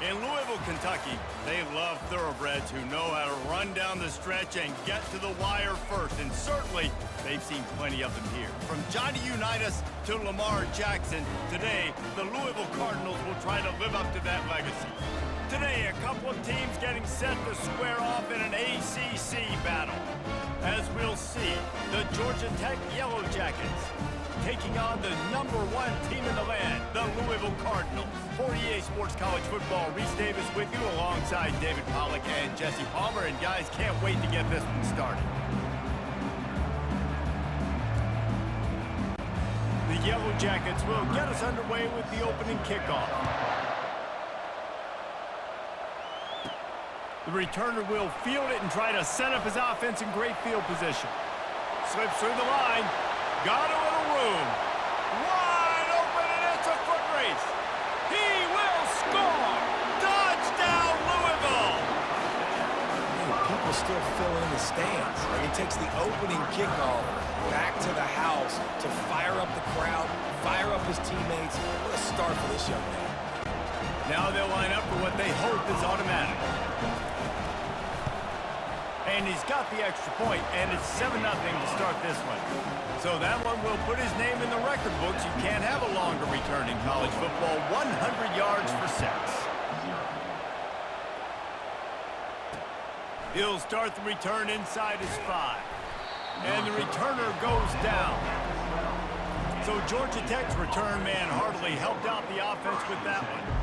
In Louisville, Kentucky, they love thoroughbreds who know how to run down the stretch and get to the wire first, and certainly they've seen plenty of them here. From Johnny Unitas to Lamar Jackson, today the Louisville Cardinals will try to live up to that legacy. Today, a couple of teams getting set to square off in an ACC battle. As we'll see, the Georgia Tech Yellow Jackets taking on the #1 team in the land, the Louisville Cardinals. For EA Sports College Football, Reese Davis with you alongside David Pollack and Jesse Palmer. And guys, can't wait to get this one started. The Yellow Jackets will get us underway with the opening kickoff. The returner will field it and try to set up his offense in great field position. Slips through the line. Got a little room. Wide open, and it's a foot race. He will score. Touchdown, Louisville. People still fill in the stands. And he takes the opening kickoff back to the house to fire up the crowd, fire up his teammates. What a start for this young man. Now they'll line up for what they hope is automatic. And he's got the extra point, and it's 7-0 to start this one. So that one will put his name in the record books. You can't have a longer return in college football. 100 yards for 6. He'll start the return inside his 5. And the returner goes down. So Georgia Tech's return man hardly helped out the offense with that one.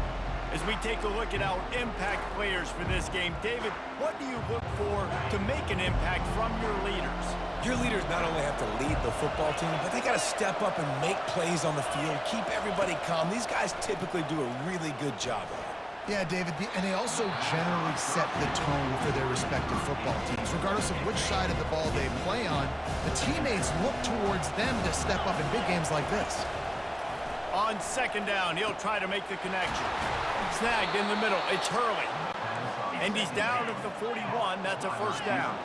As we take a look at our impact players for this game, David, what do you look for to make an impact from your leaders? Your leaders not only have to lead the football team, but they got to step up and make plays on the field, keep everybody calm. These guys typically do a really good job of it. Yeah, David, and they also generally set the tone for their respective football teams. Regardless of which side of the ball they play on, the teammates look towards them to step up in big games like this. On second down, he'll try to make the connection. Snagged in the middle. It's Hurley. And he's down at the 41. That's a first down.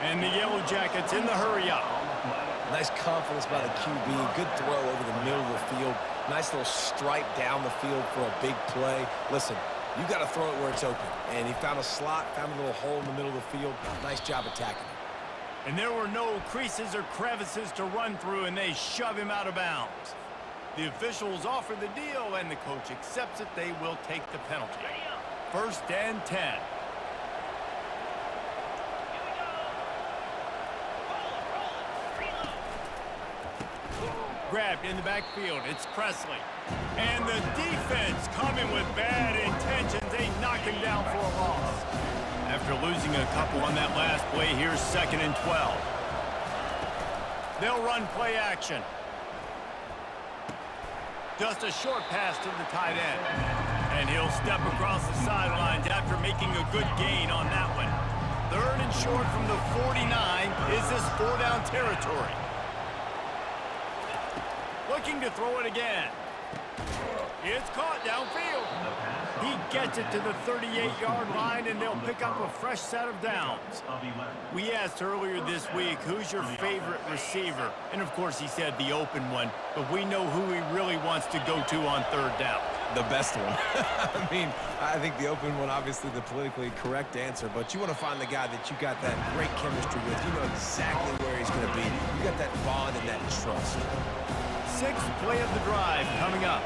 And the Yellow Jackets in the hurry up. Nice confidence by the QB. Good throw over the middle of the field. Nice little stripe down the field for a big play. Listen, you got to throw it where it's open. And he found a slot, found a little hole in the middle of the field. Nice job attacking it. And there were no creases or crevices to run through, and they shove him out of bounds. The officials offer the deal, and the coach accepts it. They will take the penalty. 1st and 10. Grabbed in the backfield. It's Presley. And the defense coming with bad intentions. They knock him down for a loss. After losing a couple on that last play, here's 2nd and 12. They'll run play action. Just a short pass to the tight end. And he'll step across the sidelines after making a good gain on that one. 3rd and short from the 49. Is this 4-down territory? Looking to throw it again. It's caught downfield. He gets it to the 38-yard line, and they'll pick up a fresh set of downs. We asked earlier this week, who's your favorite receiver? And, of course, he said the open one, but we know who he really wants to go to on 3rd down. The best one. I mean, I think the open one, obviously the politically correct answer, but you want to find the guy that you got that great chemistry with. You know exactly where he's going to be. You got that bond and that trust. 6th play of the drive coming up.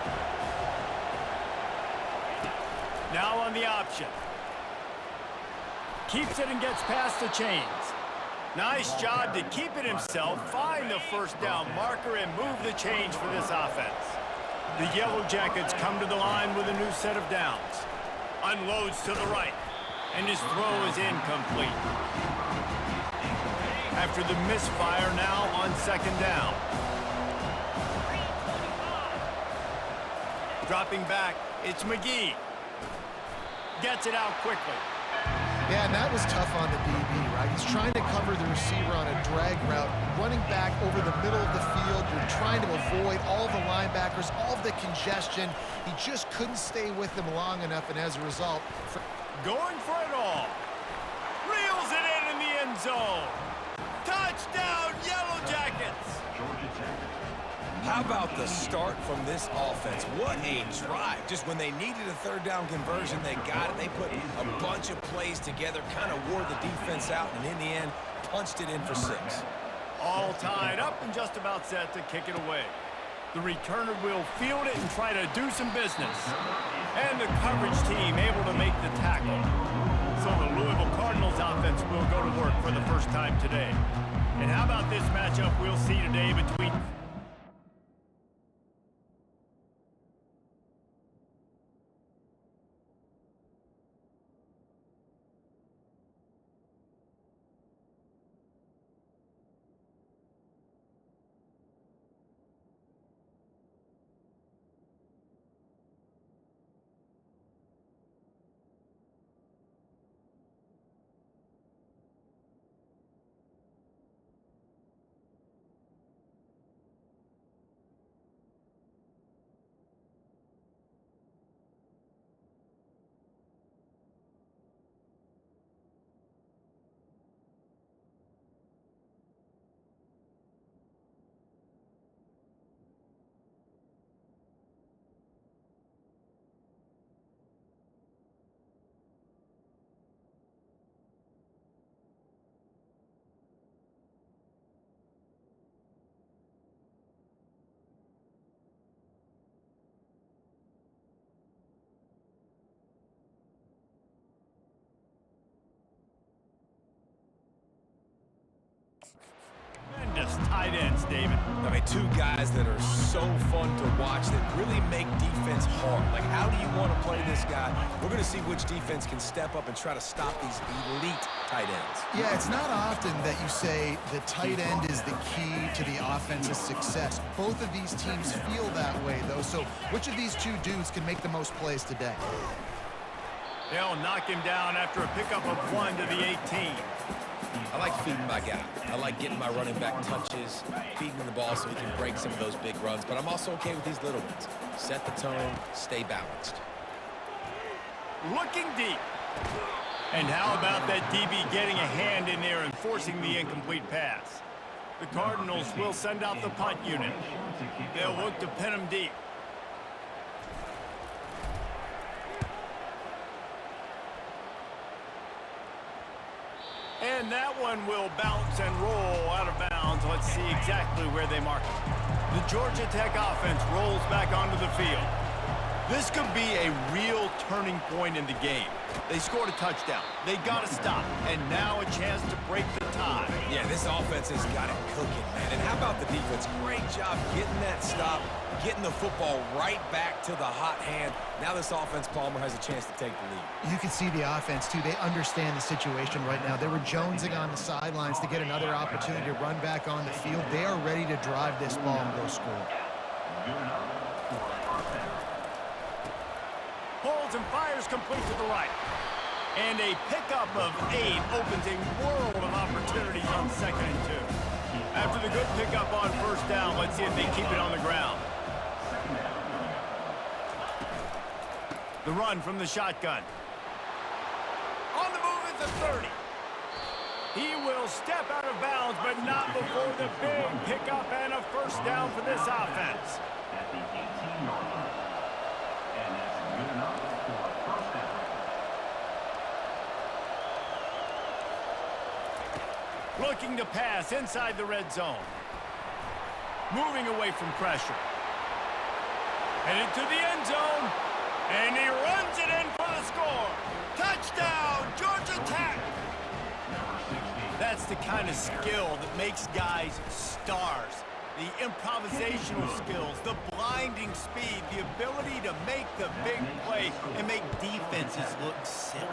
Now on the option. Keeps it and gets past the chains. Nice job to keep it himself, find the 1st down marker, and move the chains for this offense. The Yellow Jackets come to the line with a new set of downs. Unloads to the right, and his throw is incomplete. After the misfire, now on 2nd down. Dropping back, it's McGee. Gets it out quickly. Yeah, and that was tough on the DB, right? He's trying to cover the receiver on a drag route, running back over the middle of the field. You're trying to avoid all the linebackers, all of the congestion. He just couldn't stay with them long enough, and as a result... Going for it all. Reels it in the end zone. Touchdown, Yellow Jackets. How about the start from this offense? What a drive. Just when they needed a third down conversion, they got it. They put a bunch of plays together, kind of wore the defense out, and in the end, punched it in for 6. All tied up and just about set to kick it away. The returner will field it and try to do some business. And the coverage team able to make the tackle. So the Louisville Cardinals offense will go to work for the first time today. And how about this matchup we'll see today between... Tremendous tight ends, David. I mean, 2 guys that are so fun to watch that really make defense hard. Like, how do you want to play this guy? We're going to see which defense can step up and try to stop these elite tight ends. Yeah, it's not often that you say the tight end is the key to the offense's success. Both of these teams feel that way, though. So which of these 2 dudes can make the most plays today? They'll knock him down after a pickup of 1 to the 18. I like feeding my guy. I like getting my running back touches, feeding him the ball so he can break some of those big runs. But I'm also okay with these little ones. Set the tone, stay balanced. Looking deep. And how about that DB getting a hand in there and forcing the incomplete pass? The Cardinals will send out the punt unit. They'll look to pin him deep. And that one will bounce and roll out of bounds. Let's see exactly where they mark it. The Georgia Tech offense rolls back onto the field. This could be a real turning point in the game. They scored a touchdown. They got to stop. And now a chance to break the tie. Yeah, this offense has got it cooking, man. And how about the defense? Great job getting that stop, getting the football right back to the hot hand. Now this offense, Palmer, has a chance to take the lead. You can see the offense, too. They understand the situation right now. They were jonesing on the sidelines to get another opportunity to run back on the field. They are ready to drive this ball and go score. Holds and fires complete to the right. And a pickup of 8 opens a world of opportunities on 2nd and 2. After the good pickup on 1st down, let's see if they keep it on the ground. The run from the shotgun. On the move is the 30. He will step out of bounds, but not before the big pickup and a 1st down for this offense. At the 18-yard line. And that's good enough for a 1st down. Looking to pass inside the red zone. Moving away from pressure. Headed to the end zone. And he runs it in for the score. Touchdown, Georgia Tech. That's the kind of skill that makes guys stars. The improvisational skills, the blinding speed, the ability to make the big play and make defenses look silly.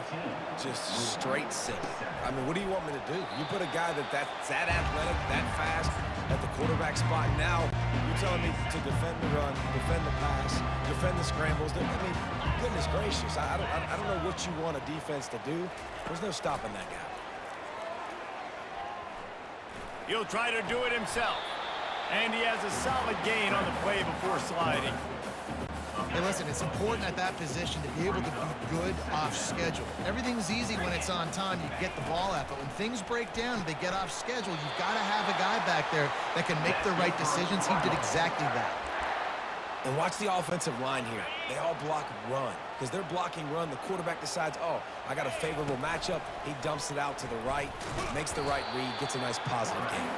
Just straight silly. I mean, what do you want me to do? You put a guy that's that athletic, that fast at the quarterback spot. Now you're telling me to defend the run, defend the pass, defend the scrambles. I mean, goodness gracious. I don't know what you want a defense to do. There's no stopping that guy. He'll try to do it himself. And he has a solid gain on the play before sliding. Hey, listen, it's important at that position to be able to be good off schedule. Everything's easy when it's on time, you get the ball out, but when things break down and they get off schedule, you've got to have a guy back there that can make the right decisions. He did exactly that. And watch the offensive line here. They all block run. Because they're blocking run, the quarterback decides, oh, I got a favorable matchup. He dumps it out to the right, makes the right read, gets a nice positive gain.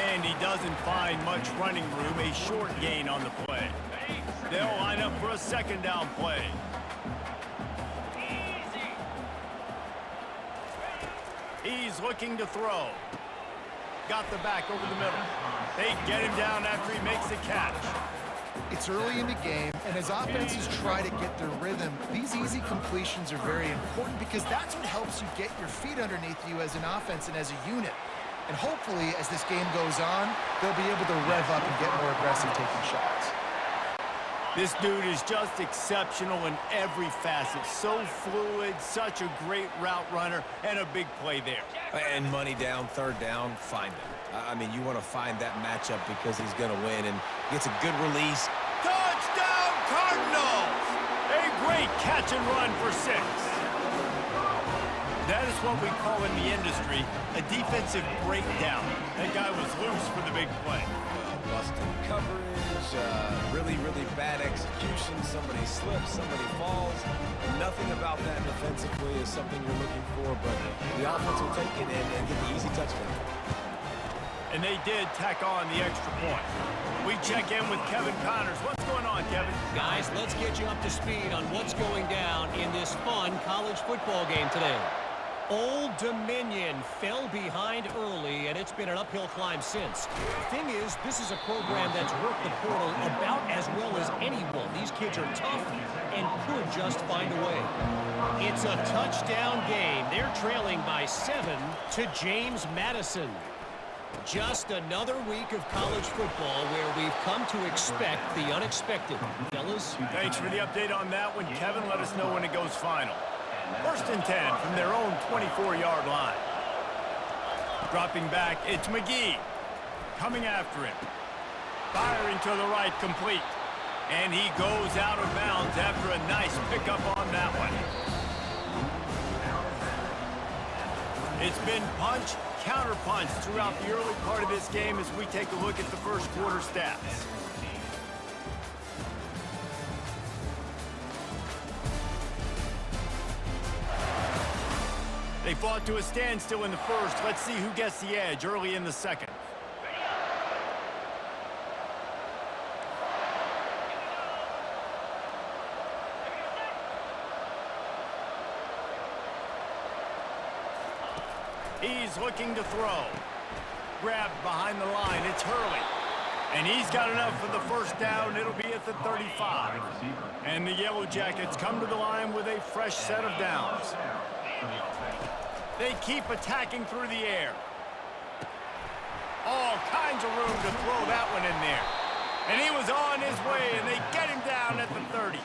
And he doesn't find much running room, a short gain on the play. They'll line up for a second down play. He's looking to throw. Got the back over the middle. They get him down after he makes the catch. It's early in the game, and as offenses try to get their rhythm, these easy completions are very important because that's what helps you get your feet underneath you as an offense and as a unit. And hopefully, as this game goes on, they'll be able to rev up and get more aggressive taking shots. This dude is just exceptional in every facet. So fluid, such a great route runner, and a big play there. And money down, third down, find him. I mean, you want to find that matchup because he's going to win and gets a good release. Touchdown, Cardinals! A great catch and run for 6. That is what we call in the industry a defensive breakdown. That guy was loose for the big play. Busted coverage, really, really bad execution. Somebody slips, somebody falls. Nothing about that defensively is something you're looking for, but the offense will take it and get the easy touchdown. And they did tack on the extra point. We check in with Kevin Connors. What's going on, Kevin? Guys, let's get you up to speed on what's going down in this fun college football game today. Old Dominion fell behind early, and it's been an uphill climb since. Thing is, this is a program that's worked the portal about as well as anyone. These kids are tough and could just find a way. It's a touchdown game. They're trailing by 7 to James Madison. Just another week of college football where we've come to expect the unexpected. Fellas? Thanks for the update on that one, Kevin. Let us know when it goes final. 1st and 10 from their own 24-yard line. Dropping back, it's McGee. Coming after him. Firing to the right, complete. And he goes out of bounds after a nice pickup on that one. It's been punch, counter-punch throughout the early part of this game as we take a look at the first quarter stats. They fought to a standstill in the first. Let's see who gets the edge early in the second. He's looking to throw. Grabbed behind the line. It's Hurley. And he's got enough for the first down. It'll be at the 35. And the Yellow Jackets come to the line with a fresh set of downs. They keep attacking through the air. All kinds of room to throw that one in there. And he was on his way, and they get him down at the 30.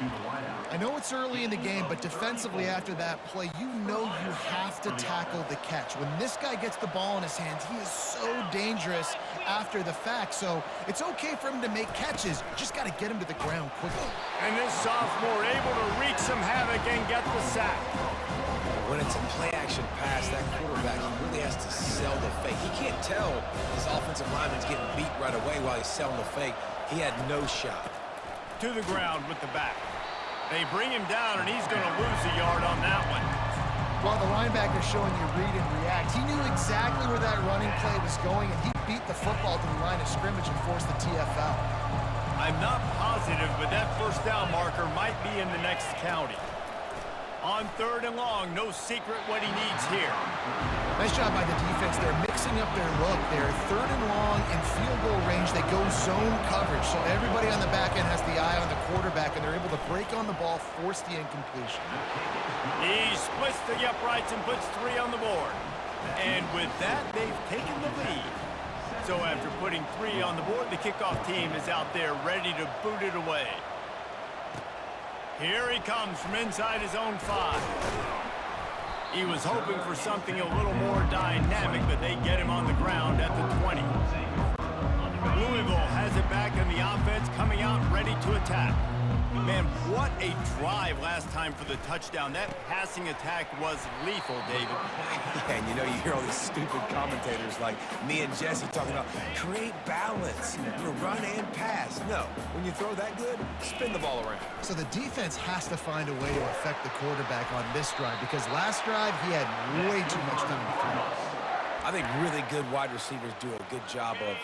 I know it's early in the game, but defensively after that play, you know you have to tackle the catch. When this guy gets the ball in his hands, he is so dangerous after the fact. So it's okay for him to make catches. You just got to get him to the ground quickly. And this sophomore able to wreak some havoc and get the sack. When it's a play-action pass, that quarterback, he really has to sell the fake. He can't tell his offensive lineman's getting beat right away while he's selling the fake. He had no shot. To the ground with the back. They bring him down, and he's going to lose a yard on that one. While the linebacker's showing you read and react, he knew exactly where that running play was going, and he beat the football to the line of scrimmage and forced the TFL. I'm not positive, but that first down marker might be in the next county. On 3rd and long, no secret what he needs here. Nice job by the defense. They're mixing up their look. They're 3rd and long in field goal range. They go zone coverage, so everybody on the back end has the eye on the quarterback, and they're able to break on the ball, force the incompletion. He splits the uprights and puts 3 on the board. And with that, they've taken the lead. So after putting 3 on the board, the kickoff team is out there ready to boot it away. Here he comes from inside his own 5. He was hoping for something a little more dynamic, but they get him on the ground at the 20. Louisville has it back in the offense, coming out ready to attack. Man, what a drive last time for the touchdown. That passing attack was lethal, David. Yeah, and you know, you hear all these stupid commentators like me and Jesse talking about create balance, run and pass. No, when you throw that good, spin the ball around. So the defense has to find a way to affect the quarterback on this drive because last drive he had way too much time to throw. I think really good wide receivers do a good job of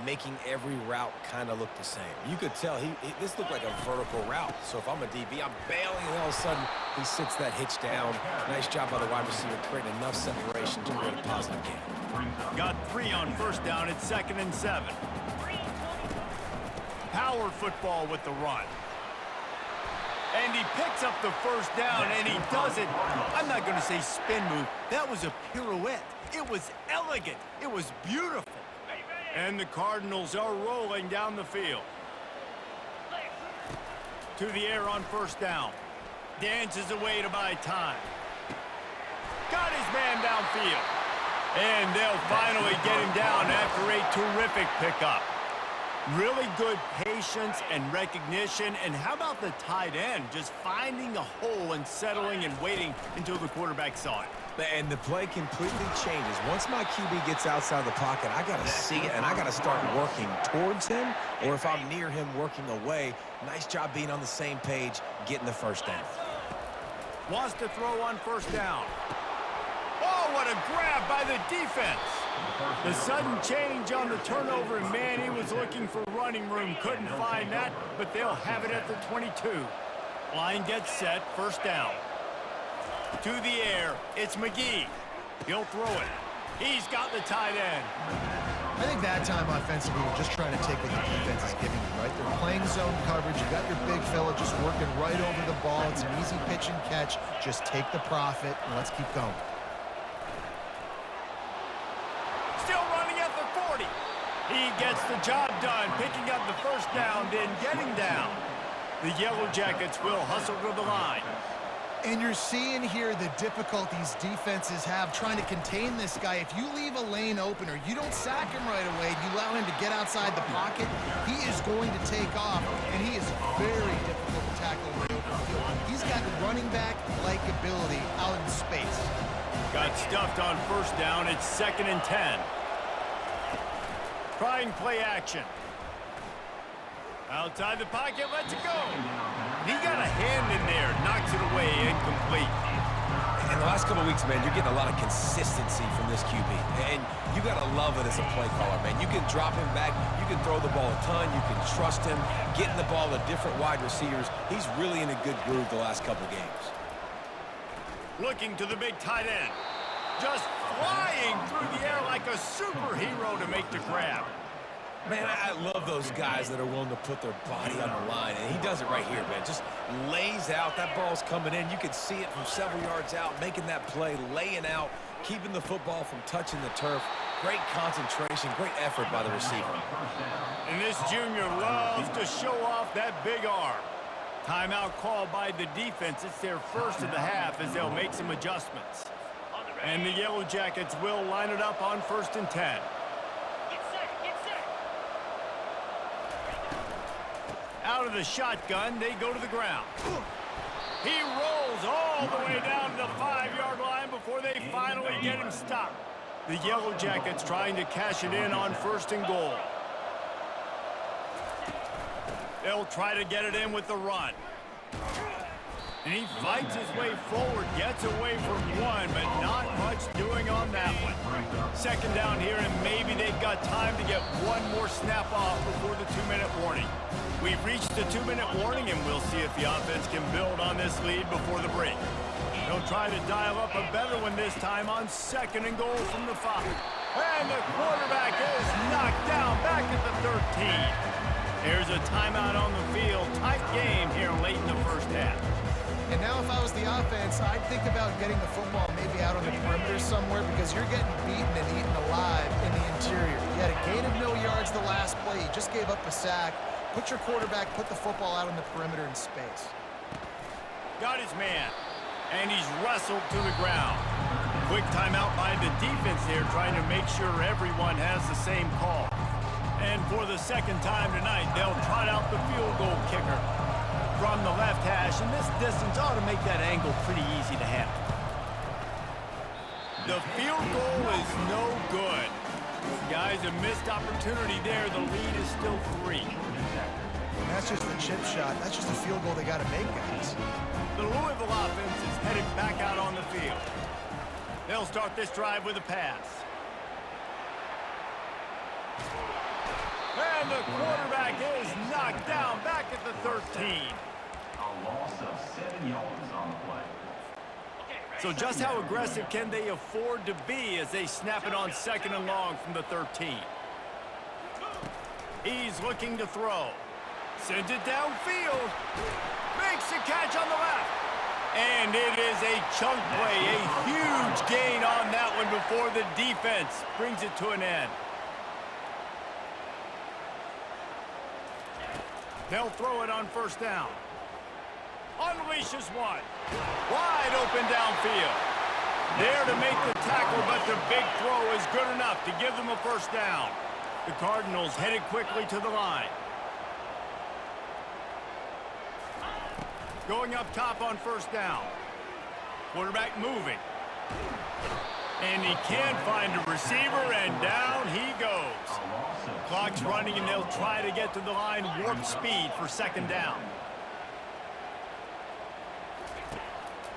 making every route kind of look the same. You could tell this looked like a vertical route. So if I'm a DB, I'm bailing, and all of a sudden he sits that hitch down. Nice job by the wide receiver creating enough separation to create a positive game. Got 3 on first down at 2nd and 7. Power football with the run. And he picks up the first down, and he does it. I'm not going to say spin move. That was a pirouette. It was elegant. It was beautiful. And the Cardinals are rolling down the field. To the air on first down. Dances away to buy time. Got his man downfield. And they'll finally get him down after a terrific pickup. Really good patience and recognition. And how about the tight end? Just finding a hole and settling and waiting until the quarterback saw it. And the play completely changes. Once my QB gets outside the pocket, I got to see it, and I got to start working towards him, or if I'm near him, working away. Nice job being on the same page, getting the first down. Wants to throw on first down. Oh, what a grab by the defense. The sudden change on the turnover, and man, he was looking for running room. Couldn't find that, but they'll have it at the 22. Line gets set, first down. To the air, it's McGee. He'll throw it. He's got the tight end. I think that time offensively, you're just trying to take what the defense is giving you, right? They're playing zone coverage. You got your big fella just working right over the ball. It's an easy pitch and catch. Just take the profit, and let's keep going. Still running at the 40. He gets the job done, picking up the first down, then getting down. The Yellow Jackets will hustle to the line. And you're seeing here the difficulties defenses have trying to contain this guy. If you leave a lane open or you don't sack him right away, you allow him to get outside the pocket, he is going to take off, and he is very difficult to tackle in the open field. He's got running back-like ability out in space. Got stuffed on first down. It's 2nd and 10. Trying play action. Outside the pocket, lets it go. He got a hand in there, knocks it away, incomplete. In the last couple of weeks, man, you're getting a lot of consistency from this QB. And you got to love it as a play caller, man. You can drop him back. You can throw the ball a ton. You can trust him, getting the ball to different wide receivers. He's really in a good groove the last couple of games. Looking to the big tight end. Just flying through the air like a superhero to make the grab. Man, I love those guys that are willing to put their body on the line, and he does it right here, man. Just lays out. That ball's coming in. You can see it from several yards out, making that play, laying out, keeping the football from touching the turf. Great concentration, great effort by the receiver. And this junior loves to show off that big arm. Timeout called by the defense. It's their first of the half as they'll make some adjustments. And the Yellow Jackets will line it up on 1st and 10. Out of the shotgun, they go to the ground. He rolls all the way down to the 5-yard line before they finally get him stopped. The Yellow Jackets trying to cash it in on 1st and goal. They'll try to get it in with the run. And he fights his way forward, gets away from one, but not much doing on that one. 2nd down here, and maybe they've got time to get one more snap off before the 2-minute warning. We've reached the 2-minute warning, and we'll see if the offense can build on this lead before the break. They'll try to dial up a better one this time on 2nd and goal from the 5. And the quarterback is knocked down back at the 13. There's a timeout on the field. Tight game here late in the first half. And now if I was the offense, I'd think about getting the football maybe out on the perimeter somewhere because you're getting beaten and eaten alive in the interior. You had a gain of no yards the last play. You just gave up a sack. Put your quarterback, put the football out on the perimeter in space. Got his man, and he's wrestled to the ground. Quick timeout by the defense there, trying to make sure everyone has the same call. And for the 2nd time tonight, they'll trot out the field goal kicker. from the left hash, and this distance ought to make that angle pretty easy to handle. The field goal is no good. Guys, a missed opportunity there. The lead is still 3. And that's just the chip shot. That's just a field goal they got to make, guys. The Louisville offense is headed back out on the field. They'll start this drive with a pass. And the quarterback is knocked down back at the 13. A loss of 7 yards on the play. So just how aggressive can they afford to be as they snap it on 2nd and long from the 13? He's looking to throw. Sends it downfield. Makes a catch on the left. And it is a chunk play, a huge gain on that one before the defense brings it to an end. They'll throw it on 1st down. Unleashes one. Wide open downfield. There to make the tackle, but the big throw is good enough to give them a 1st down. The Cardinals headed quickly to the line. Going up top on 1st down. Quarterback moving. And he can't find a receiver, and down he goes. Clock's running, and they'll try to get to the line warp speed for 2nd down.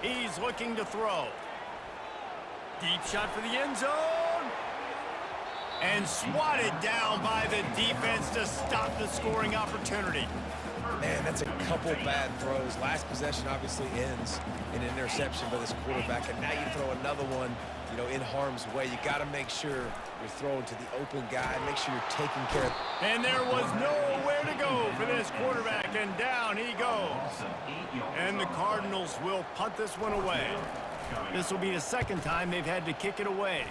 He's looking to throw. Deep shot for the end zone. And swatted down by the defense to stop the scoring opportunity. Man, that's a couple bad throws. Last possession obviously ends in an interception by this quarterback, and now you throw another one, you know, in harm's way. You got to make sure you're throwing to the open guy. Make sure you're taking care of. And there was nowhere to go for this quarterback, and down he goes. And the Cardinals will punt this one away. This will be the 2nd time they've had to kick it away.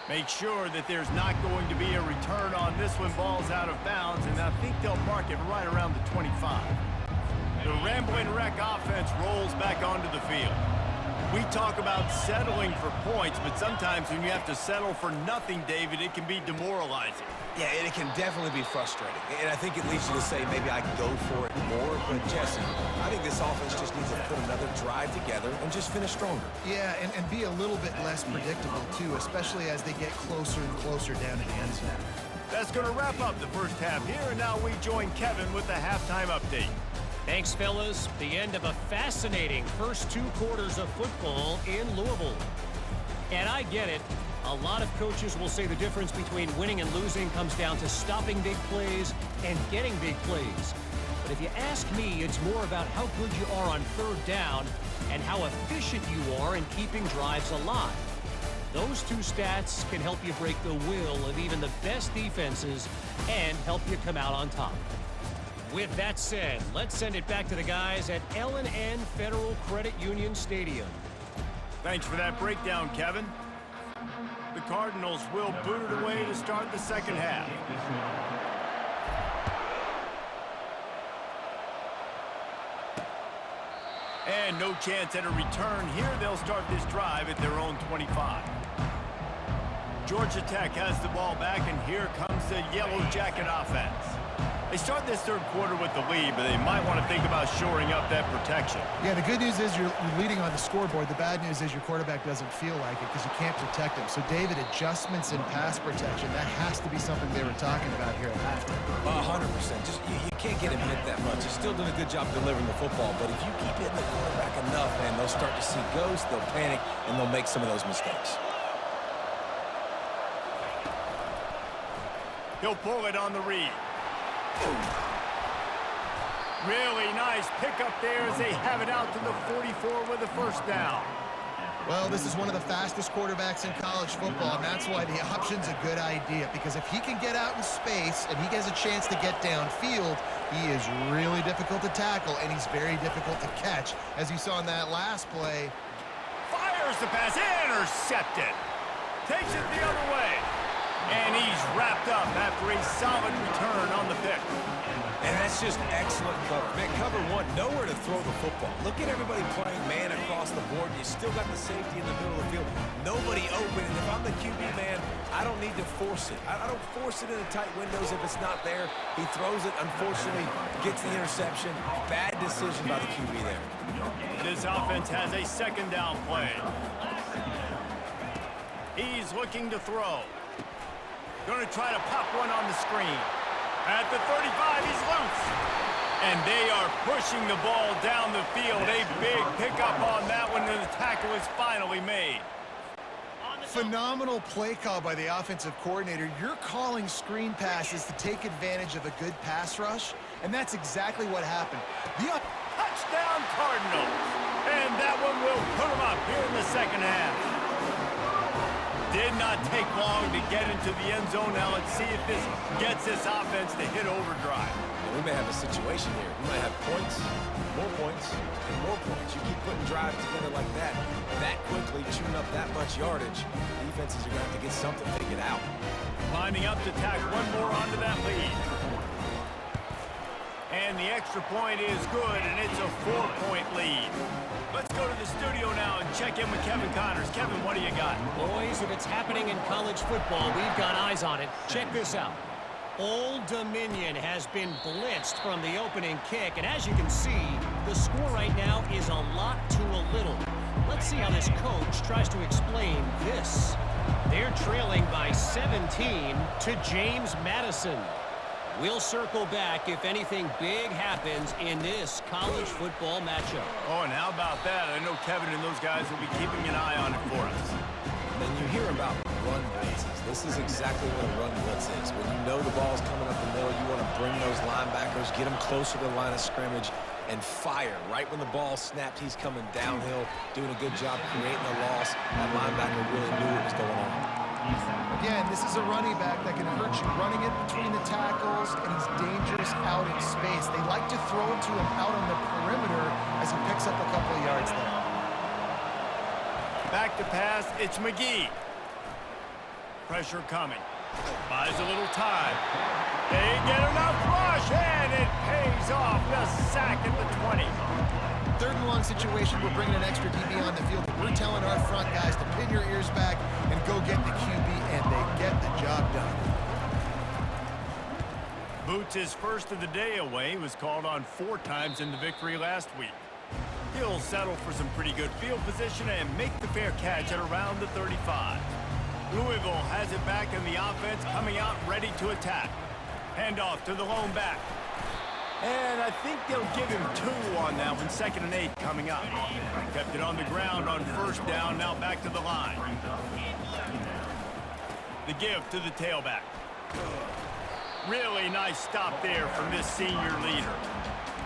Make sure that there's not going to be a return on this one. Ball's out of bounds, and I think they'll mark it right around the 25. The Rambling Wreck offense rolls back onto the field. We talk about settling for points, but sometimes when you have to settle for nothing, David, it can be demoralizing. Yeah, and it can definitely be frustrating. And I think it leads you to say maybe I go for it more. But, Jesse, I think this offense just needs to put another drive together and just finish stronger. Yeah, and be a little bit less predictable, too, especially as they get closer and closer down to the end zone. That's going to wrap up the 1st half here, and now we join Kevin with the halftime update. Thanks, fellas. The end of a fascinating first 2 quarters of football in Louisville. And I get it. A lot of coaches will say the difference between winning and losing comes down to stopping big plays and getting big plays. But if you ask me, it's more about how good you are on 3rd down and how efficient you are in keeping drives alive. Those 2 stats can help you break the will of even the best defenses and help you come out on top. With that said, let's send it back to the guys at L&N Federal Credit Union Stadium. Thanks for that breakdown, Kevin. The Cardinals will boot it away to start the 2nd half. And no chance at a return here. They'll start this drive at their own 25. Georgia Tech has the ball back, and here comes the Yellow Jacket offense. They start this 3rd quarter with the lead, but they might want to think about shoring up that protection. Yeah, the good news is you're leading on the scoreboard. The bad news is your quarterback doesn't feel like it because you can't protect him. So, David, adjustments in pass protection, that has to be something they were talking about here at halftime. 100%. Just you can't get him hit that much. He's still doing a good job delivering the football, but if you keep hitting the quarterback enough, man, they'll start to see ghosts, they'll panic, and they'll make some of those mistakes. He'll pull it on the read. Really nice pickup there as they have it out to the 44 with a 1st down. Well, this is one of the fastest quarterbacks in college football, and that's why the option's a good idea, because if he can get out in space and he gets a chance to get downfield, he is really difficult to tackle, and he's very difficult to catch. As you saw in that last play. Fires the pass, intercepted. Takes it the other way. And he's wrapped up after a solid return on the pick. And that's just excellent cover. Man, cover one, nowhere to throw the football. Look at everybody playing man across the board. You still got the safety in the middle of the field. Nobody open. And if I'm the QB, man, I don't need to force it. I don't force it into tight windows if it's not there. He throws it, unfortunately, gets the interception. Bad decision by the QB there. This offense has a second down play. He's looking to throw. Going to try to pop one on the screen. At the 35, he's loose. And they are pushing the ball down the field. A big pickup on that one, and the tackle is finally made. Phenomenal play call by the offensive coordinator. You're calling screen passes to take advantage of a good pass rush, and that's exactly what happened. Touchdown Cardinals. And that one will put them up here in the second half. Did not take long to get into the end zone. Now let's see if this gets this offense to hit overdrive. We may have a situation here. We might have points, and more points. You keep putting drives together like that quickly, chewing up that much yardage, defenses are going to have to get something figured out. Lining up to tack one more onto that lead. And the extra point is good, and it's a 4-point lead. Let's go to the studio now and check in with Kevin Connors. Kevin, what do you got? Boys, if it's happening in college football, we've got eyes on it. Check this out. Old Dominion has been blitzed from the opening kick, and as you can see, the score right now is a lot to a little. Let's see how this coach tries to explain this. They're trailing by 17 to James Madison. We'll circle back if anything big happens in this college football matchup. Oh, and how about that? I know Kevin and those guys will be keeping an eye on it for us. Then you hear about run blitzes. This is exactly what a run blitz is. When you know the ball's coming up the middle, you want to bring those linebackers, get them closer to the line of scrimmage, and fire. Right when the ball snapped, he's coming downhill, doing a good job creating a loss. That linebacker really knew what was going on. Again, this is a running back that can hurt you running in between the tackles, and he's dangerous out in space. They like to throw it to him out on the perimeter as he picks up a couple of yards there. Back to pass, it's McGee. Pressure coming. Buys a little time. They get enough rush, and it pays off. The sack at the 20. Third and long situation, we're bringing an extra DB on the field. We're telling our front guys to pin your ears back and go get the QB, and they get the job done. Boots, his first of the day away, was called on 4 times in the victory last week. He'll settle for some pretty good field position and make the fair catch at around the 35. Louisville has it back in the offense, coming out ready to attack. Handoff to the lone back. And I think they'll give him 2 on that one. 2nd and 8 coming up. Kept it on the ground on first down. Now back to the line. The give to the tailback. Really nice stop there from this senior leader.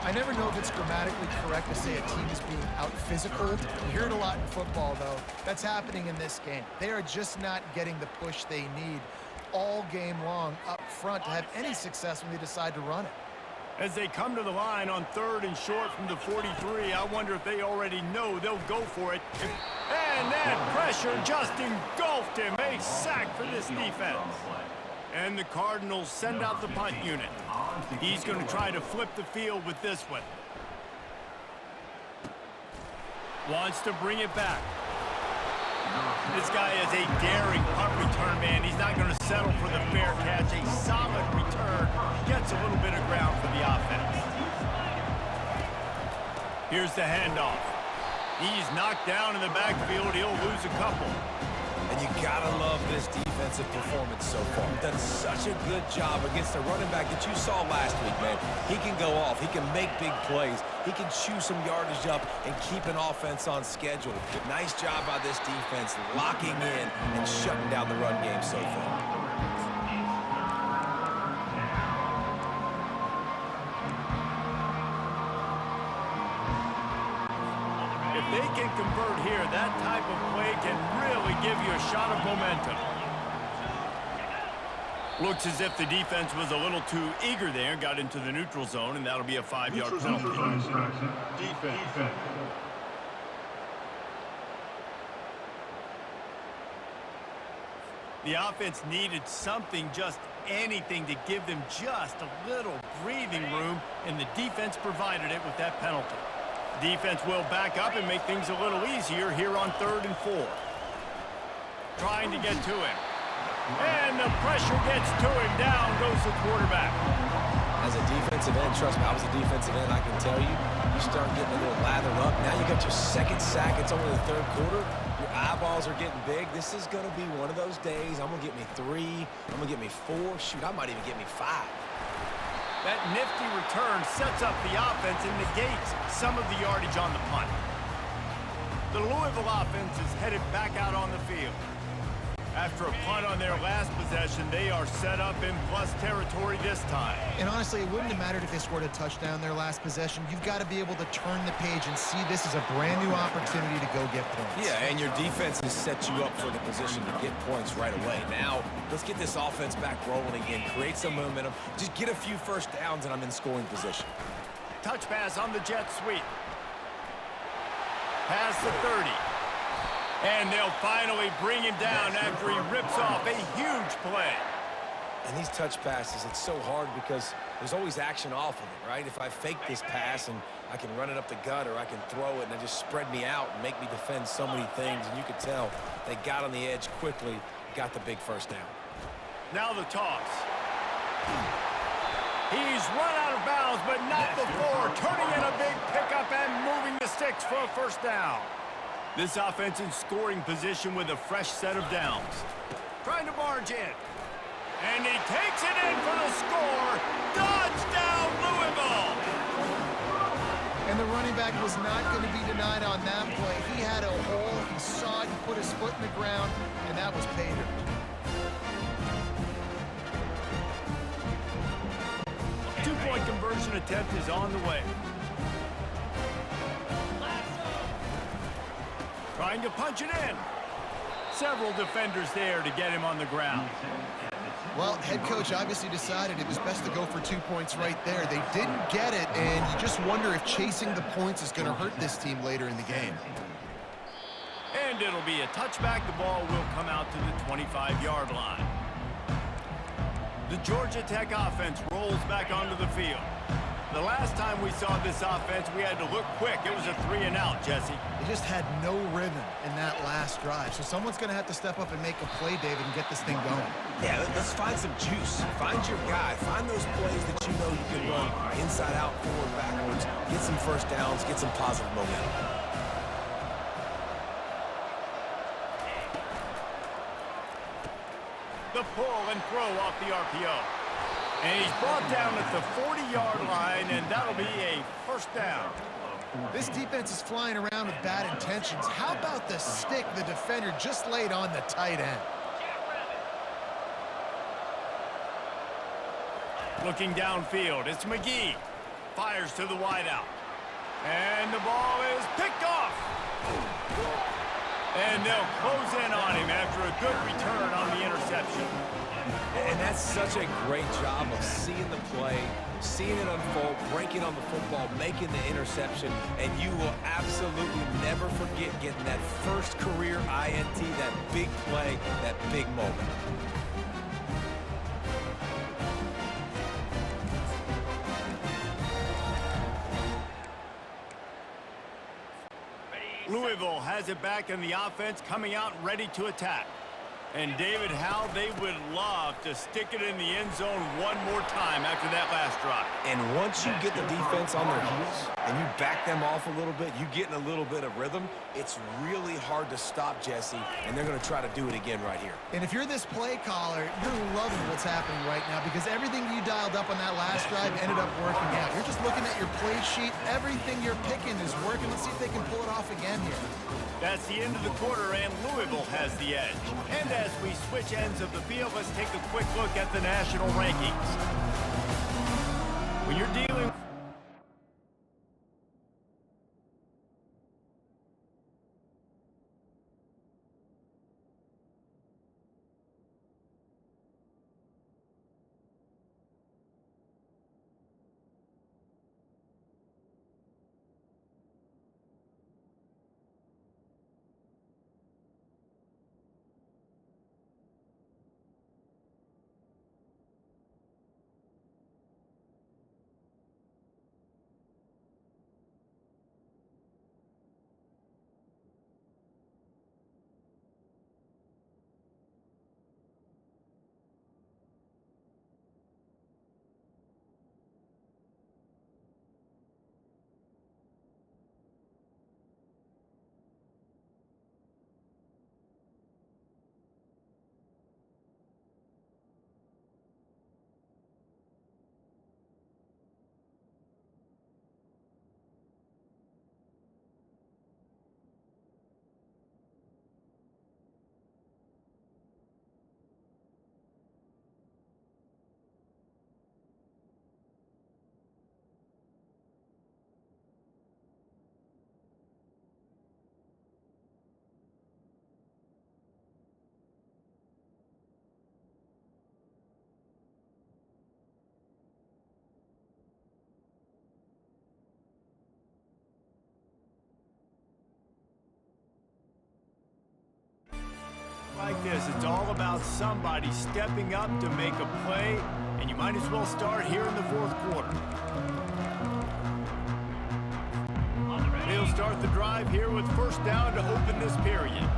I never know if it's grammatically correct to say a team is being out-physicaled. You hear it a lot in football, though. That's happening in this game. They are just not getting the push they need all game long up front to have any success when they decide to run it. As they come to the line on 3rd and short from the 43, I wonder if they already know they'll go for it. And that pressure just engulfed him. A sack for this defense. And the Cardinals send out the punt unit. He's going to try to flip the field with this one. Wants to bring it back. This guy is a daring punt return man. He's not going to settle for the fair catch. A solid return. Gets a little bit of ground for the offense. Here's the handoff. He's knocked down in the backfield. He'll lose a couple. And you gotta love this defensive performance so far. He's done such a good job against the running back that you saw last week, man. He can go off. He can make big plays. He can chew some yardage up and keep an offense on schedule. Nice job by this defense locking in and shutting down the run game so far. If they can convert here, that type of play can really give you a shot of momentum. Looks as if the defense was a little too eager there, got into the neutral zone, and that'll be a 5-yard penalty. Defense. The offense needed something, just anything, to give them just a little breathing room, and the defense provided it with that penalty. Defense will back up and make things a little easier here on 3rd and 4. Trying to get to him. And the pressure gets to him. Down goes the quarterback. As a defensive end, trust me, I was a defensive end, I can tell you, you start getting a little lathered up. Now you got your second sack. It's only the 3rd quarter. Your eyeballs are getting big. This is going to be one of those days. I'm going to get me 3. I'm going to get me 4. Shoot, I might even get me 5. That nifty return sets up the offense and negates some of the yardage on the punt. The Louisville offense is headed back out on the field. After a punt on their last possession, they are set up in plus territory this time. And honestly, it wouldn't have mattered if they scored a touchdown their last possession. You've got to be able to turn the page and see this as a brand new opportunity to go get points. Yeah, and your defense has set you up for the position to get points right away. Now, let's get this offense back rolling again, create some momentum, just get a few first downs, and I'm in scoring position. Touch pass on the jet sweep. Pass to 30. And they'll finally bring him down after he rips off a huge play. And these touch passes, it's so hard because there's always action off of it, right? If I fake this pass and I can run it up the gut or I can throw it and it just spread me out and make me defend so many things, and you could tell they got on the edge quickly, got the big first down. Now the toss. He's run out of bounds, but not before turning in a big pickup and moving the sticks for a first down. This offense in scoring position with a fresh set of downs. Trying to barge in. And he takes it in for the score. Touchdown, Louisville! And the running back was not going to be denied on that play. He had a hole. He saw it. He put his foot in the ground, and that was pay dirt. Two-point conversion attempt is on the way. Trying to punch it in. Several defenders there to get him on the ground. Well, head coach obviously decided it was best to go for 2 points right there. They didn't get it, and you just wonder if chasing the points is going to hurt this team later in the game. And it'll be a touchback. The ball will come out to the 25-yard line. The Georgia Tech offense rolls back onto the field. The last time we saw this offense, we had to look quick. It was a 3-and-out, Jesse. They just had no rhythm in that last drive. So someone's going to have to step up and make a play, David, and get this thing going. Yeah, let's find some juice. Find your guy. Find those plays that you know you can run inside out, forward, backwards. Get some first downs. Get some positive momentum. The pull and throw off the RPO. And he's brought down at the 40-yard line, and that'll be a first down. This defense is flying around with bad intentions. How about the stick the defender just laid on the tight end? Looking downfield, it's McGee. Fires to the wideout. And the ball is picked off. And they'll close in on him after a good return on the interception. And that's such a great job of seeing the play, seeing it unfold, breaking on the football, making the interception, and you will absolutely never forget getting that first career INT, that big play, that big moment. Louisville has it back in the offense, coming out ready to attack. And David, how they would love to stick it in the end zone one more time after that last drive. And once you get the defense on their heels and you back them off a little bit, you get in a little bit of rhythm, it's really hard to stop, Jesse, and they're going to try to do it again right here. And if you're this play caller, you're loving what's happening right now because everything you dialed up on that last drive ended up working out. You're just looking at your play sheet. Everything you're picking is working. Let's see if they can pull it off again here. That's the end of the quarter, and Louisville has the edge. And as we switch ends of the field, let's take a quick look at the national rankings. When you're dealing this, it's all about somebody stepping up to make a play, and you might as well start here in the fourth quarter. He'll start the drive here with first down to open this period.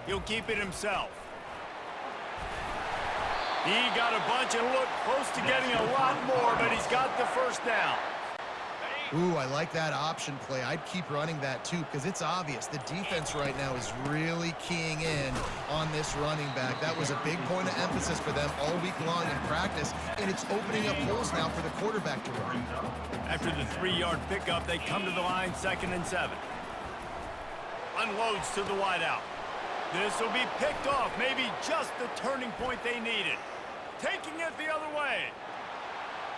He'll keep it himself. He got a bunch and looked close to getting a lot more, but he's got the first down. Ooh, I like that option play. I'd keep running that too because it's obvious the defense right now is really keying in on this running back. That was a big point of emphasis for them all week long in practice, and it's opening up holes now for the quarterback to run. After the 3-yard pickup, they come to the line 2nd and 7. Unloads to the wideout. This will be picked off, maybe just the turning point they needed. Taking it the other way.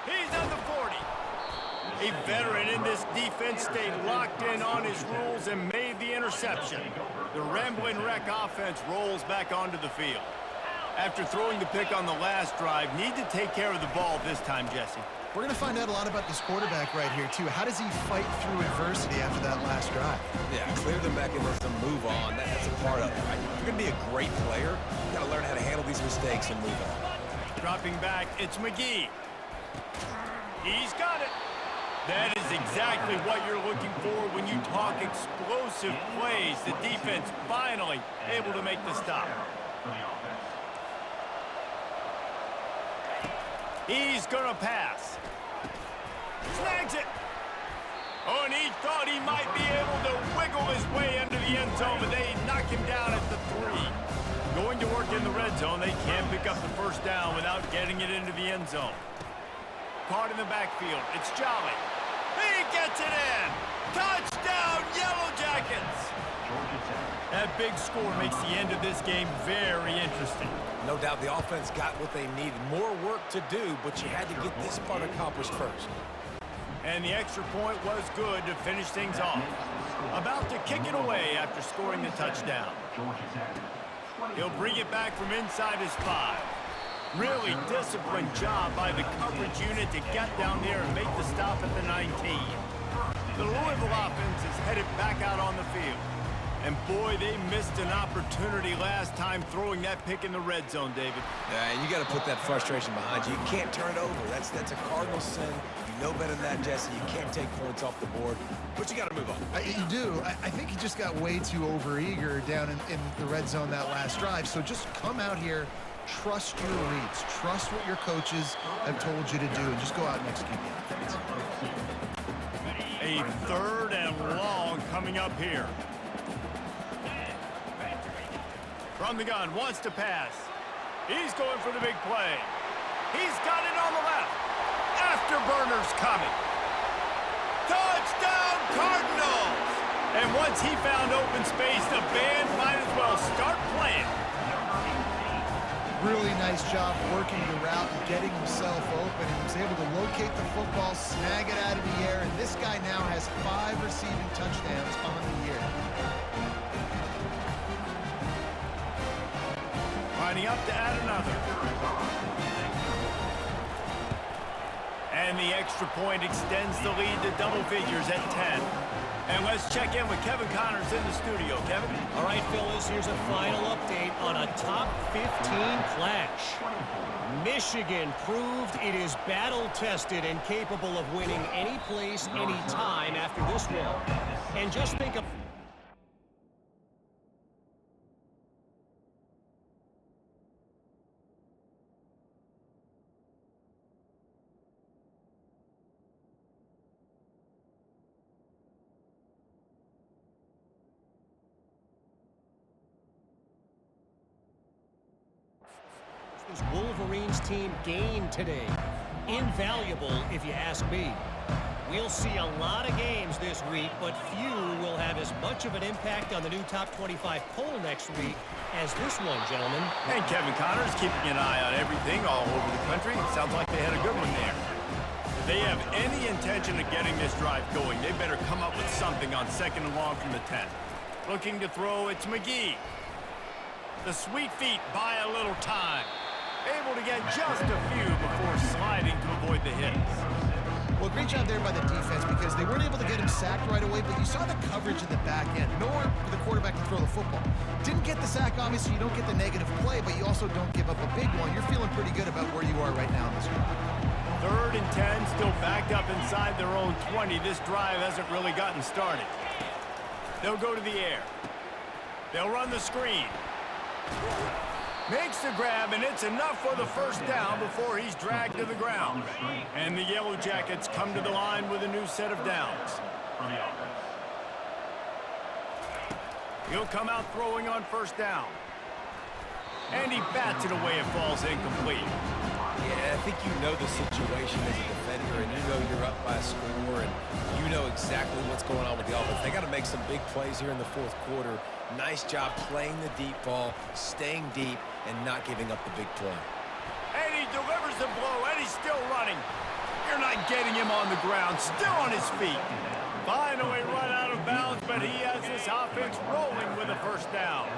He's at the 40. A veteran in this defense stayed locked in on his rules and made the interception. The Ramblin' Wreck offense rolls back onto the field. After throwing the pick on the last drive, need to take care of the ball this time, Jesse. We're going to find out a lot about this quarterback right here, too. How does he fight through adversity after that last drive? Yeah, clear the mechanism, move on. That's a part of it, right? If you're going to be a great player, you got to learn how to handle these mistakes and move on. Dropping back, it's McGee. He's got it. That is exactly what you're looking for when you talk explosive plays. The defense finally able to make the stop. He's going to pass. Snags it. Oh, and he thought he might be able to wiggle his way into the end zone, but they knock him down at the 3. Going to work in the red zone, they can't pick up the first down without getting it into the end zone. Caught in the backfield, it's Jolly. He gets it in! Touchdown, Yellow Jackets! That big score makes the end of this game very interesting. No doubt the offense got what they needed. More work to do, but you had to get this part accomplished first. And the extra point was good to finish things off. About to kick it away after scoring the touchdown. He'll bring it back from inside his 5. Really disciplined job by the coverage unit to get down there and make the stop at the 19. The Louisville offense is headed back out on the field. And boy, they missed an opportunity last time throwing that pick in the red zone, David. Yeah, and you got to put that frustration behind you. You can't turn it over. That's a cardinal sin. You know better than that, Jesse. You can't take points off the board, but you got to move on. You do. I think he just got way too overeager down in the red zone that last drive. So just come out here, trust your reads, trust what your coaches have told you to do, and just go out and execute the offense. A 3rd and long coming up here. From the gun, wants to pass. He's going for the big play. He's got it on the left. Afterburner's coming. Touchdown, Cardinals! And once he found open space, the band might as well start playing. Really nice job working the route and getting himself open. He was able to locate the football, snag it out of the air, and this guy now has 5 receiving touchdowns on the year. Lining up to add another. And the extra point extends the lead to double figures at 10. And let's check in with Kevin Connors in the studio. Kevin? All right, fellas, here's a final update on a top 15 clash. Michigan proved it is battle-tested and capable of winning any place, any time after this one. And just think of... this Wolverines team gained today. Invaluable, if you ask me. We'll see a lot of games this week, but few will have as much of an impact on the new top 25 poll next week as this one, gentlemen. And Kevin Connors keeping an eye on everything all over the country. Sounds like they had a good one there. If they have any intention of getting this drive going, they better come up with something on 2nd and long from the 10. Looking to throw, it's McGee. The sweet feet buy a little time. Able to get just a few before sliding to avoid the hits. Well, great job there by the defense because they weren't able to get him sacked right away, but you saw the coverage in the back end. Nowhere for the quarterback to throw the football. Didn't get the sack, obviously. You don't get the negative play, but you also don't give up a big one. You're feeling pretty good about where you are right now in this drive. 3rd and 10, still backed up inside their own 20. This drive hasn't really gotten started. They'll go to the air. They'll run the screen. Makes the grab, and it's enough for the first down before he's dragged to the ground. And the Yellow Jackets come to the line with a new set of downs. He'll come out throwing on 1st down. And he bats it away. It falls incomplete. Yeah, I think you know the situation as a defender, and you know you're up by a score, and you know exactly what's going on with the offense. They got to make some big plays here in the 4th quarter. Nice job playing the deep ball, staying deep, and not giving up the big play. And he delivers the blow, and he's still running. You're not getting him on the ground, still on his feet. Finally run out of bounds, but he has this offense rolling with a 1st down.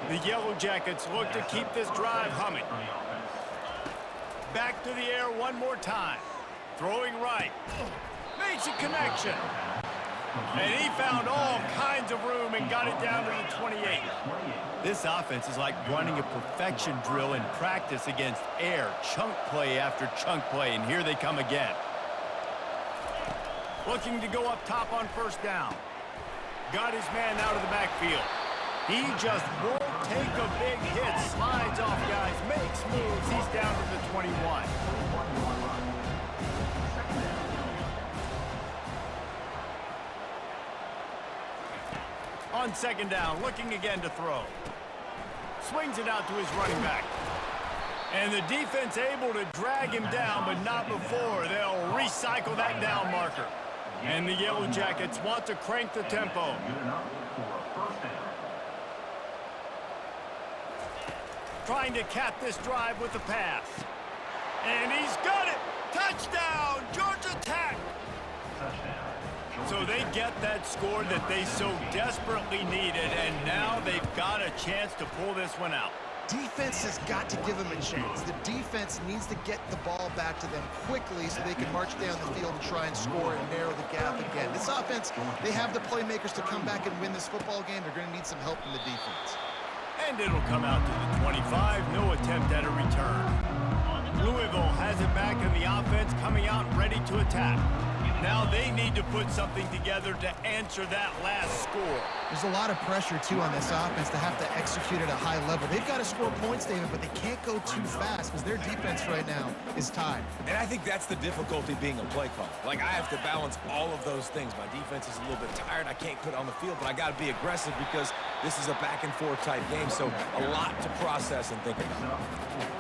The Yellow Jackets look to keep this drive humming. Back to the air one more time. Throwing right. Makes a connection. And he found all kinds of room and got it down to the 28. This offense is like running a perfection drill in practice against air. Chunk play after chunk play, and here they come again. Looking to go up top on 1st down. Got his man out of the backfield. He just won't take a big hit. Slides off guys, makes moves. He's down to the 21. On 2nd down, looking again to throw. Swings it out to his running back. And the defense able to drag him down, but not before. They'll recycle that down marker. And the Yellow Jackets want to crank the tempo. Trying to cap this drive with the pass. And he's got it! Touchdown! Georgia Tech! So they get that score that they so desperately needed, and now they've got a chance to pull this one out. Defense has got to give them a chance. The defense needs to get the ball back to them quickly so they can march down the field and try and score and narrow the gap again. This offense, they have the playmakers to come back and win this football game. They're going to need some help from the defense. And it'll come out to the 25. No attempt at a return. Louisville has it back in the offense, coming out ready to attack. Now they need to put something together to answer that last score. There's a lot of pressure, too, on this offense to have to execute at a high level. They've got to score points, David, but they can't go too fast because their defense right now is tied. And I think that's the difficulty being a play caller. Like, I have to balance all of those things. My defense is a little bit tired. I can't put it on the field, but I got to be aggressive because this is a back-and-forth type game, so a lot to process and think about.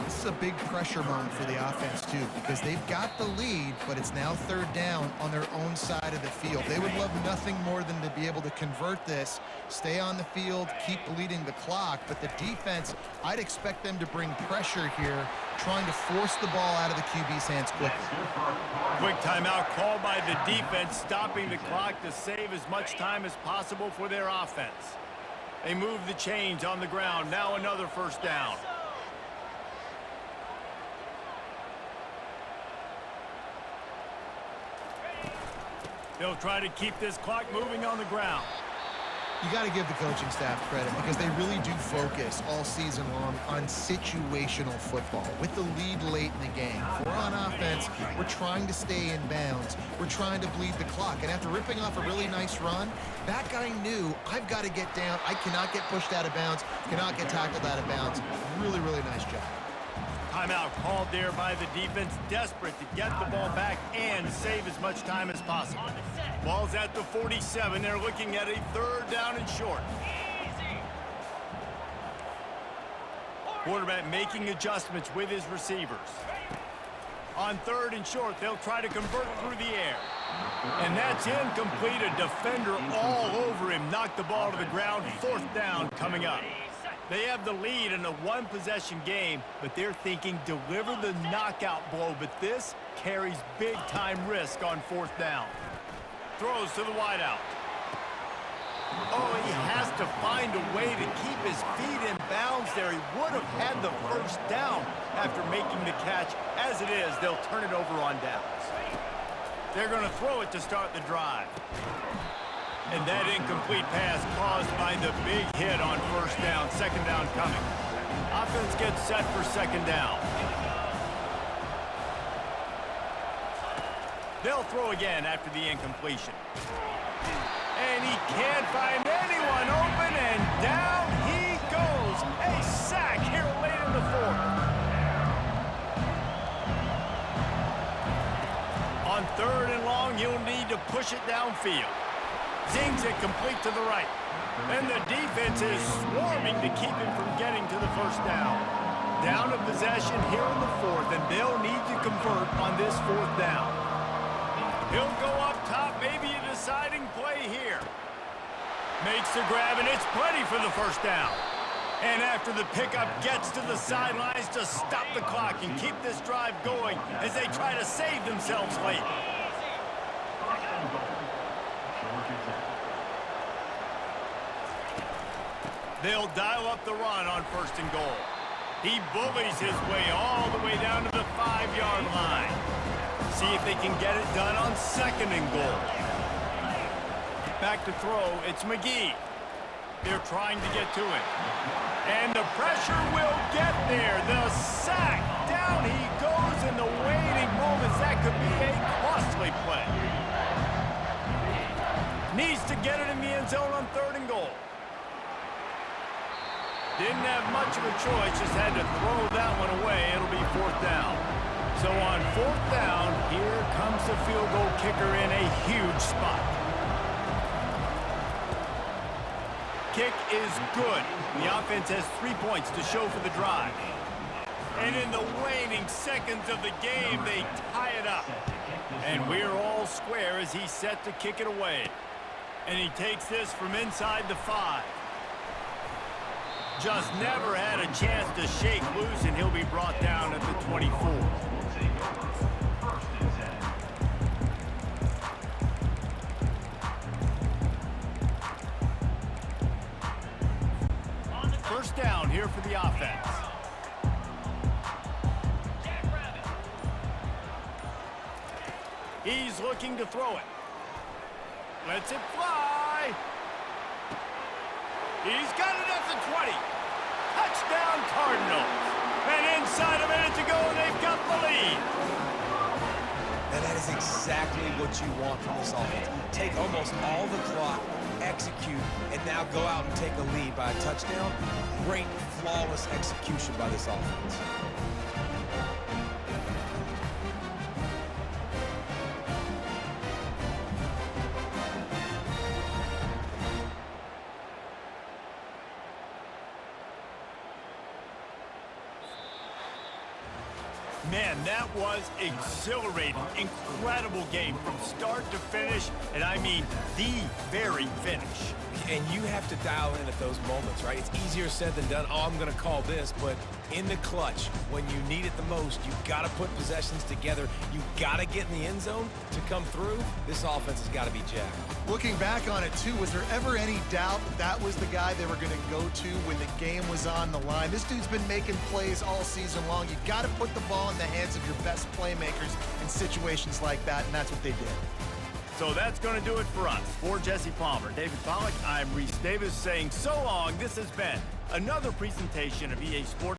This is a big pressure moment for the offense, too, because they've got the lead, but it's now 3rd down on their own side of the field. They would love nothing more than to be able to convert this, stay on the field, keep bleeding the clock, but the defense, I'd expect them to bring pressure here, trying to force the ball out of the QB's hands quickly. Quick timeout called by the defense, stopping the clock to save as much time as possible for their offense. They move the chains on the ground. Now another 1st down. They'll try to keep this clock moving on the ground. You got to give the coaching staff credit because they really do focus all season long on situational football. With the lead late in the game, if we're on offense, we're trying to stay in bounds. We're trying to bleed the clock. And after ripping off a really nice run, that guy knew, I've got to get down. I cannot get pushed out of bounds, cannot get tackled out of bounds. Really, really nice job. Timeout called there by the defense, desperate to get the ball back and save as much time as possible. Ball's at the 47. They're looking at a 3rd down and short. Quarterback making adjustments with his receivers. On 3rd and short, they'll try to convert through the air. And that's incomplete. A defender all over him. Knocked the ball to the ground. 4th down coming up. They have the lead in a 1-possession game, but they're thinking deliver the knockout blow. But this carries big-time risk on 4th down. Throws to the wideout. Oh, he has to find a way to keep his feet in bounds there. He would have had the 1st down after making the catch. As it is, they'll turn it over on downs. They're going to throw it to start the drive. And that incomplete pass caused by the big hit on first down. Second down coming. Offense gets set for second down. They'll throw again after the incompletion. And he can't find anyone open, and down he goes. A sack here late in the fourth. On third and long, he'll need to push it downfield. Zings it complete to the right. And the defense is swarming to keep him from getting to the first down. Down to possession here in the fourth, and they'll need to convert on this fourth down. He'll go up top, maybe a deciding play here. Makes the grab, and it's plenty for the first down. And after the pickup, gets to the sidelines to stop the clock and keep this drive going as they try to save themselves late. They'll dial up the run on first and goal. He bullies his way all the way down to the 5-yard line. See if they can get it done on second and goal. Back to throw, it's McGee. They're trying to get to it. And the pressure will get there. The sack, down he goes in the waiting moments. That could be a costly play. Needs to get it in the end zone on third and goal. Didn't have much of a choice, just had to throw that one away. It'll be fourth down. So on fourth down, here comes the field goal kicker in a huge spot. Kick is good. The offense has 3 points to show for the drive. And in the waning seconds of the game, they tie it up. And we're all square as he's set to kick it away. And he takes this from inside the 5. Just never had a chance to shake loose, and he'll be brought down at the 24. First down here for the offense. He's looking to throw it. Lets it fly. He's got it at the 20. Touchdown, Cardinals. And inside a minute to go, they've got the lead. And that is exactly what you want from this offense. Take almost all the clock, execute, and now go out and take a lead by a touchdown. Great, flawless execution by this offense. Man, that was exhilarating. Incredible game from start to finish, and I mean the very finish. And you have to dial in at those moments, right? It's easier said than done. Oh, I'm going to call this, but in the clutch, when you need it the most, you've got to put possessions together. You've got to get in the end zone to come through. This offense has got to be jacked. Looking back on it, too, was there ever any doubt that that was the guy they were going to go to when the game was on the line? This dude's been making plays all season long. You've got to put the ball in the hands of your best playmakers in situations like that, and that's what they did. So that's going to do it for us. For Jesse Palmer, David Pollack, I'm Reese Davis saying so long. This has been another presentation of EA Sports.